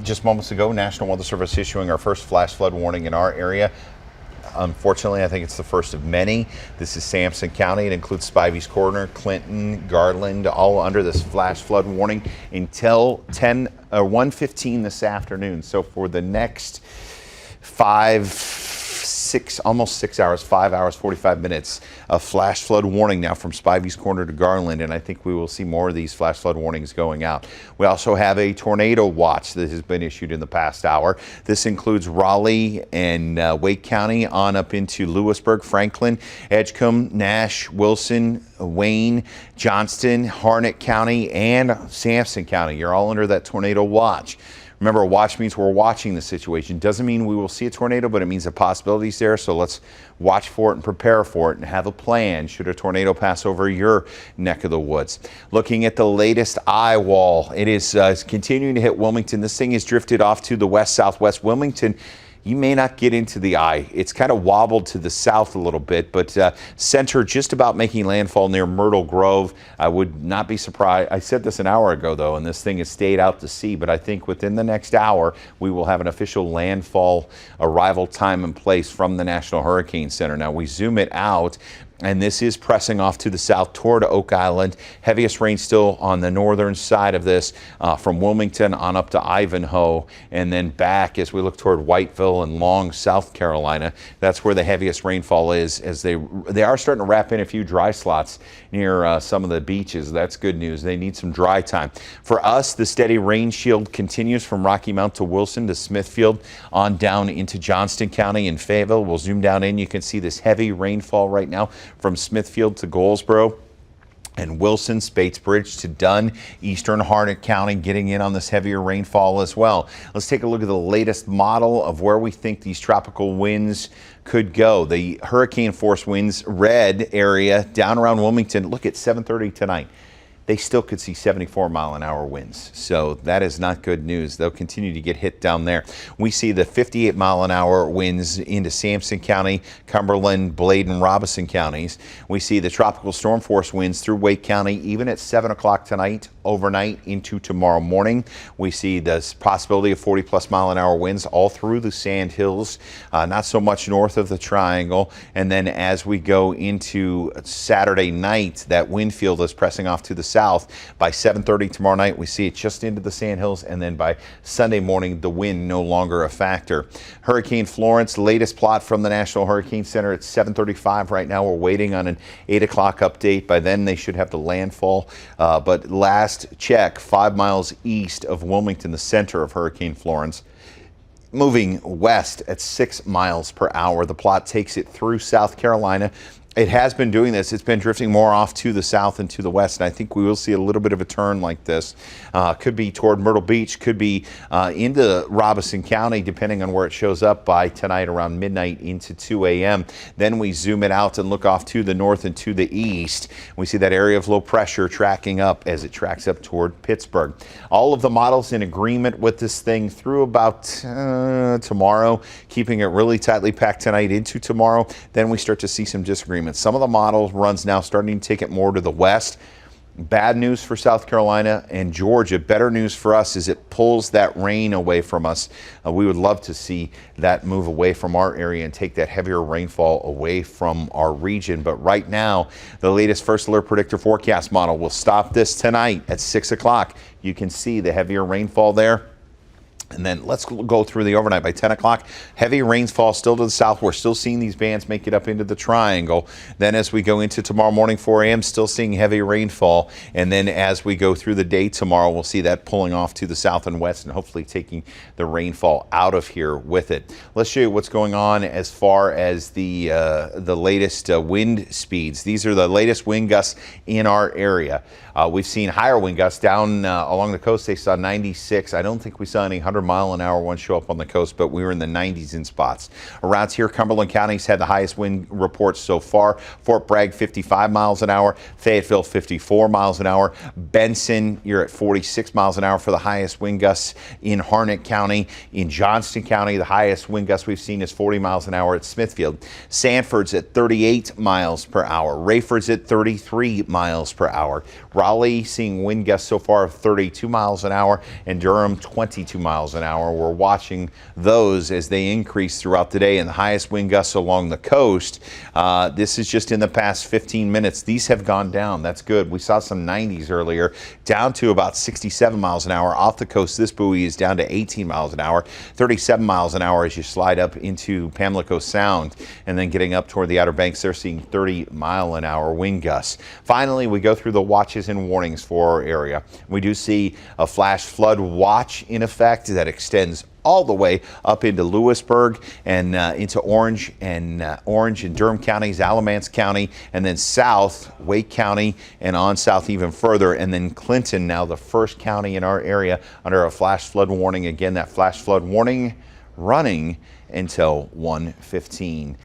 Just moments ago, National Weather Service issuing our first flash flood warning in our area. Unfortunately, I think it's the first of many. This is Sampson County. It includes Spivey's Corner, Clinton, Garland, all under this flash flood warning until 1:15 this afternoon. So for the next 5 hours, 45 minutes, a flash flood warning now from Spivey's Corner to Garland, and I think we will see more of these flash flood warnings going out. We also have a tornado watch that has been issued in the past hour. This includes Raleigh and Wake County on up into Lewisburg, Franklin, Edgecombe, Nash, Wilson, Wayne, Johnston, Harnett County, and Sampson County. You're all under that tornado watch. Remember, a watch means we're watching the situation. Doesn't mean we will see a tornado, but it means the possibility is there. So let's watch for it and prepare for it and have a plan should a tornado pass over your neck of the woods. Looking at the latest eye wall, it is continuing to hit Wilmington. This thing has drifted off to the west-southwest. Wilmington, you may not get into the eye. It's kind of wobbled to the south a little bit, but center just about making landfall near Myrtle Grove. I would not be surprised. I said this an hour ago, though, and this thing has stayed out to sea, but I think within the next hour, we will have an official landfall arrival time and place from the National Hurricane Center. Now, we zoom it out, and this is pressing off to the south toward Oak Island. Heaviest rain still on the northern side of this from Wilmington on up to Ivanhoe, and then back as we look toward Whiteville and Long, South Carolina. That's where the heaviest rainfall is, as they are starting to wrap in a few dry slots near some of the beaches. That's good news. They need some dry time. For us, the steady rain shield continues from Rocky Mount to Wilson to Smithfield on down into Johnston County and Fayetteville. We'll zoom down in. You can see this heavy rainfall right now from Smithfield to Goldsboro and Wilson, Spates Bridge to Dunn, eastern Harnett County getting in on this heavier rainfall as well. Let's take a look at the latest model of where we think these tropical winds could go. The hurricane force winds, red area down around Wilmington. Look at 7:30 tonight. They still could see 74-mile-an-hour winds. So that is not good news. They'll continue to get hit down there. We see the 58-mile-an-hour winds into Sampson County, Cumberland, Bladen, Robeson counties. We see the tropical storm force winds through Wake County, even at 7 o'clock tonight, overnight into tomorrow morning. We see the possibility of 40-plus mile-an-hour winds all through the Sand Hills, not so much north of the Triangle. And then as we go into Saturday night, that wind field is pressing off to the south. By 7:30 tomorrow night, we see it just into the Sandhills, and then by Sunday morning, the wind no longer a factor. Hurricane Florence, latest plot from the National Hurricane Center at 7:35 right now. We're waiting on an 8 o'clock update. By then, they should have the landfall. But last check, 5 miles east of Wilmington, the center of Hurricane Florence, moving west at 6 miles per hour. The plot takes it through South Carolina. It has been doing this. It's been drifting more off to the south and to the west, and I think we will see a little bit of a turn like this. Could be toward Myrtle Beach, could be into Robeson County, depending on where it shows up by tonight around midnight into 2 a.m. Then we zoom it out and look off to the north and to the east. We see that area of low pressure tracking up as it tracks up toward Pittsburgh. All of the models in agreement with this thing through about tomorrow, keeping it really tightly packed tonight into tomorrow. Then we start to see some disagreement. Some of the model runs now starting to take it more to the west. Bad news for South Carolina and Georgia. Better news for us is it pulls that rain away from us. We would love to see that move away from our area and take that heavier rainfall away from our region. But right now, the latest First Alert Predictor Forecast model will stop this tonight at 6 o'clock. You can see the heavier rainfall there. And then let's go through the overnight. By 10 o'clock, heavy rainfall still to the south. We're still seeing these bands make it up into the Triangle. Then as we go into tomorrow morning, 4 a.m., still seeing heavy rainfall. And then as we go through the day tomorrow, we'll see that pulling off to the south and west and hopefully taking the rainfall out of here with it. Let's show you what's going on as far as the latest wind speeds. These are the latest wind gusts in our area. We've seen higher wind gusts down along the coast. They saw 96. I don't think we saw any 100 100-mile-an-hour ones show up on the coast, but we were in the 90s in spots. Around here, Cumberland County's had the highest wind reports so far. Fort Bragg, 55 miles an hour. Fayetteville, 54 miles an hour. Benson, you're at 46 miles an hour for the highest wind gusts. In Harnett County, in Johnston County, the highest wind gust we've seen is 40 miles an hour at Smithfield. Sanford's at 38 miles per hour. Rayford's at 33 miles per hour. Raleigh seeing wind gusts so far of 32 miles an hour, and Durham 22 miles an hour. We're watching those as they increase throughout the day, and the highest wind gusts along the coast. This is just in the past 15 minutes. These have gone down. That's good. We saw some 90s earlier, down to about 67 miles an hour. Off the coast, this buoy is down to 18 miles an hour, 37 miles an hour as you slide up into Pamlico Sound, and then getting up toward the Outer Banks, they're seeing 30-mile-an-hour wind gusts. Finally, we go through the watches and warnings for our area. We do see a flash flood watch in effect that extends all the way up into Lewisburg and into Orange and Durham counties, Alamance County, and then south, Wake County, and on south even further, and then Clinton, now the first county in our area under a flash flood warning. Again, that flash flood warning running until 1:15.